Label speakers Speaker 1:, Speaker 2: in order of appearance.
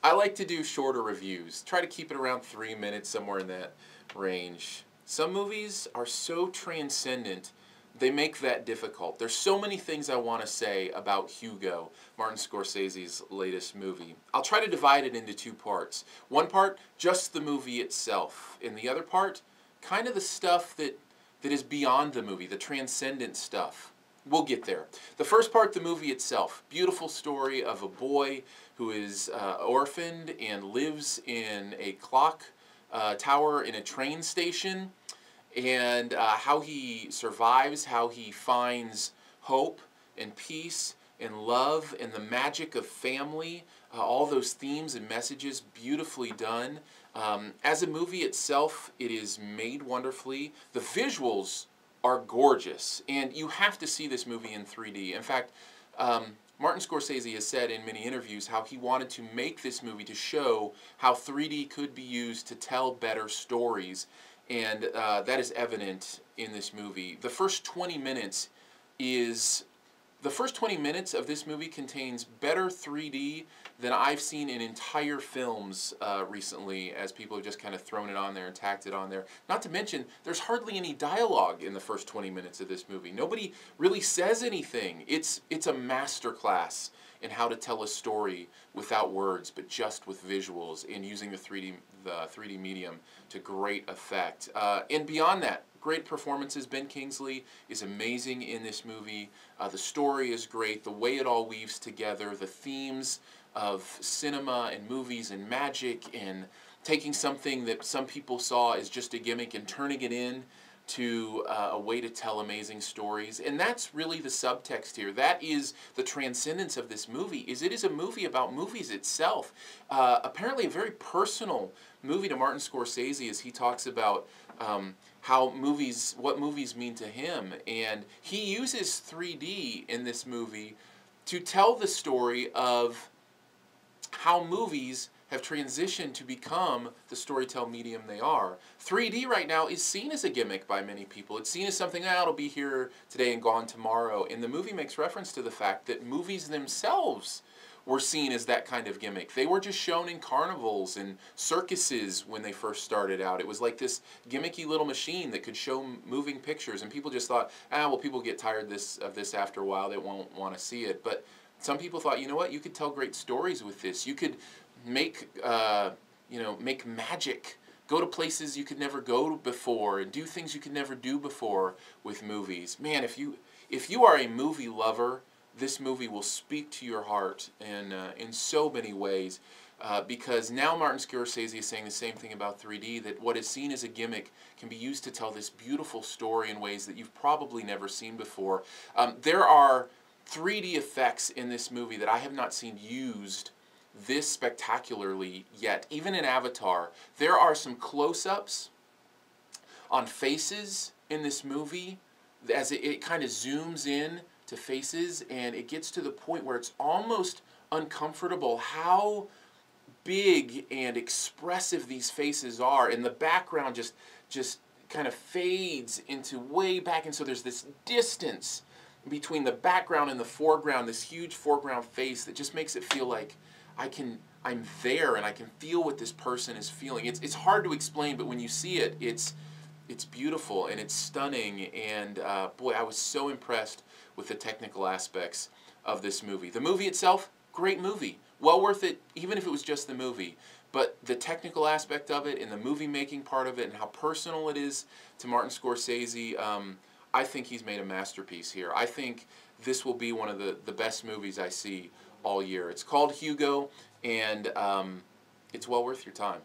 Speaker 1: I like to do shorter reviews. Try to keep it around 3 minutes, somewhere in that range. Some movies are so transcendent, they make that difficult. There's so many things I want to say about Hugo, Martin Scorsese's latest movie. I'll try to divide it into two parts. One part, just the movie itself. And the other part, kind of the stuff that is beyond the movie, the transcendent stuff. We'll get there. The first part, the movie itself. Beautiful story of a boy who is orphaned and lives in a clock tower in a train station, and how he survives, how he finds hope and peace and love and the magic of family, all those themes and messages beautifully done. As a movie itself, it is made wonderfully. The visuals are gorgeous, and you have to see this movie in 3D. In fact, Martin Scorsese has said in many interviews how he wanted to make this movie to show how 3D could be used to tell better stories, and that is evident in this movie. The first 20 minutes of this movie contains better 3D than I've seen in entire films recently, as people have just kind of thrown it on there and tacked it on there. Not to mention, there's hardly any dialogue in the first 20 minutes of this movie. Nobody really says anything. It's a masterclass in how to tell a story without words, but just with visuals, and using the 3D medium to great effect. And beyond that, great performances. Ben Kingsley is amazing in this movie. The story is great. The way it all weaves together, the themes of cinema and movies and magic, and taking something that some people saw as just a gimmick and turning it in to a way to tell amazing stories. And that's really the subtext here. That is the transcendence of this movie, is it is a movie about movies itself. Apparently a very personal movie to Martin Scorsese, as he talks about what movies mean to him. And he uses 3D in this movie to tell the story of how movies have transitioned to become the storytelling medium they are. 3D right now is seen as a gimmick by many people. It's seen as something, it'll be here today and gone tomorrow. And the movie makes reference to the fact that movies themselves were seen as that kind of gimmick. They were just shown in carnivals and circuses when they first started out. It was like this gimmicky little machine that could show moving pictures, and people just thought, well, people get tired of this after a while, they won't want to see it. But some people thought, you know what, you could tell great stories with this. You could make make magic, go to places you could never go before, and do things you could never do before with movies. Man, if you are a movie lover, this movie will speak to your heart in so many ways, because now Martin Scorsese is saying the same thing about 3D, that what is seen as a gimmick can be used to tell this beautiful story in ways that you've probably never seen before. There are 3D effects in this movie that I have not seen used this spectacularly yet. Even in Avatar, there are some close-ups on faces in this movie as it kind of zooms in to faces, and it gets to the point where it's almost uncomfortable how big and expressive these faces are, and the background just kind of fades into way back, and so there's this distance between the background and the foreground, this huge foreground face that just makes it feel like I'm there and I can feel what this person is feeling. It's hard to explain, but when you see it, it's beautiful and it's stunning, and boy, I was so impressed with the technical aspects of this movie. The movie itself, great movie. Well worth it, even if it was just the movie. But the technical aspect of it and the movie making part of it and how personal it is to Martin Scorsese, I think he's made a masterpiece here. I think this will be one of the best movies I see all year. It's called Hugo, and it's well worth your time.